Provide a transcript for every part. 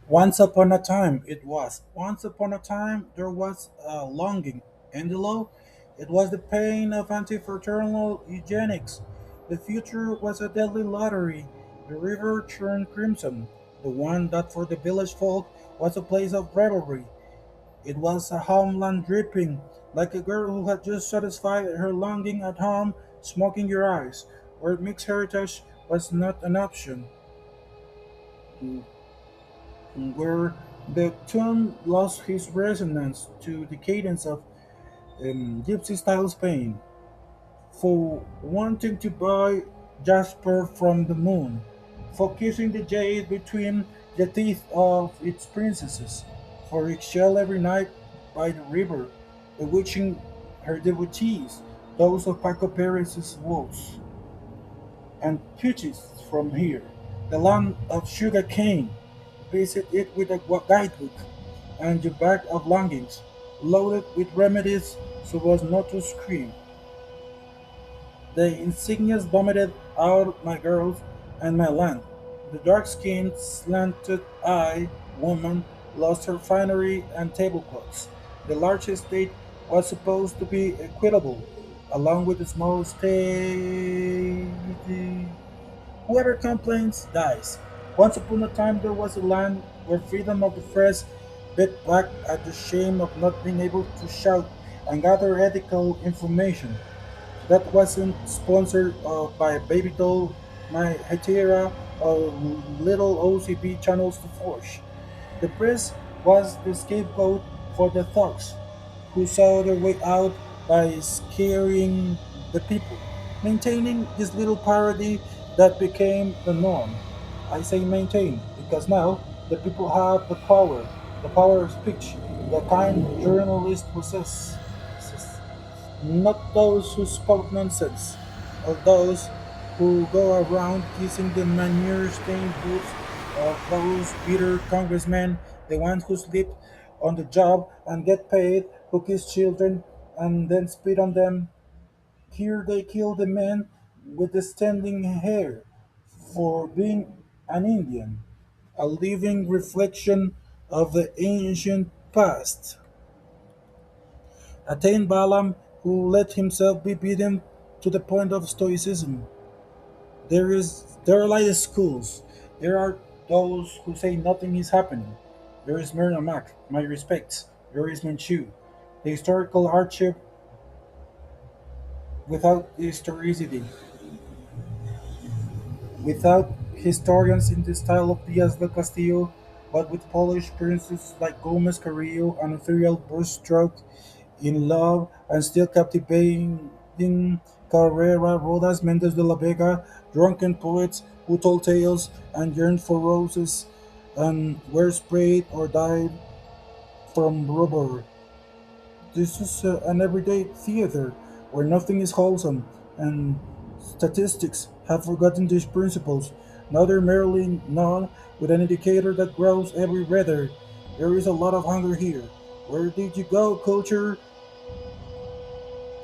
Once upon a time, it was. Once upon a time, there was a longing. And below, it was the pain of anti-fraternal eugenics. The future was a deadly lottery. The river turned crimson, the one that for the village folk was a place of revelry. It was a homeland dripping, like a girl who had just satisfied her longing at home, smoking your eyes, where mixed heritage was not an option, where the tune lost his resonance to the cadence of gypsy style Spain, for wanting to buy jasper from the moon, for kissing the jade between the teeth of its princesses, for eggshell every night by the river, bewitching her devotees, those of Paco Perez's wolves, and peaches from here, the land of sugar cane. Visit it with a guidebook and your bag of longings, loaded with remedies so as not to scream. The insignias vomited out my girls and my land. The dark-skinned, slanted-eyed woman lost her finery and tablecloths. The large estate was supposed to be equitable, along with the small estate. Whoever complains dies. Once upon a time there was a land where freedom of the press bit back at the shame of not being able to shout and gather ethical information. That wasn't sponsored by a baby doll, my hetera, or little OCP channels to forge. The press was the scapegoat for the thugs, who saw their way out by scaring the people, maintaining this little parody that became the norm. I say maintain because now the people have the power of speech, the kind journalists possess. Not those who spoke nonsense, or those who go around kissing the manure-stained boots of those bitter congressmen, the ones who sleep on the job and get paid, who kiss children and then spit on them. Here they kill the man with the standing hair for being an Indian, a living reflection of the ancient past. Attained Balaam, who let himself be beaten to the point of stoicism. There are like schools. There are those who say nothing is happening. There is Myrna Mac, my respects. There is Manchu. The historical hardship without historicity, without historians in the style of Diaz del Castillo, but with polished princes like Gomez Carrillo and ethereal brushstroke in love and still captivating Carrera, Rodas, Mendes de la Vega, drunken poets who told tales and yearned for roses and were sprayed or died from rubber. This is an everyday theater where nothing is wholesome, and statistics have forgotten these principles. Now they're merely known with an indicator that grows every weather. There is a lot of hunger here. Where did you go, culture?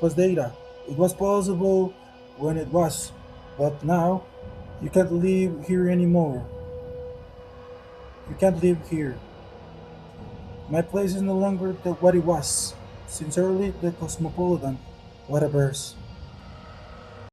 Was data. It was possible when it was, but now you can't live here anymore. You can't live here. My place is no longer what it was. Sincerely, the cosmopolitan. What a verse.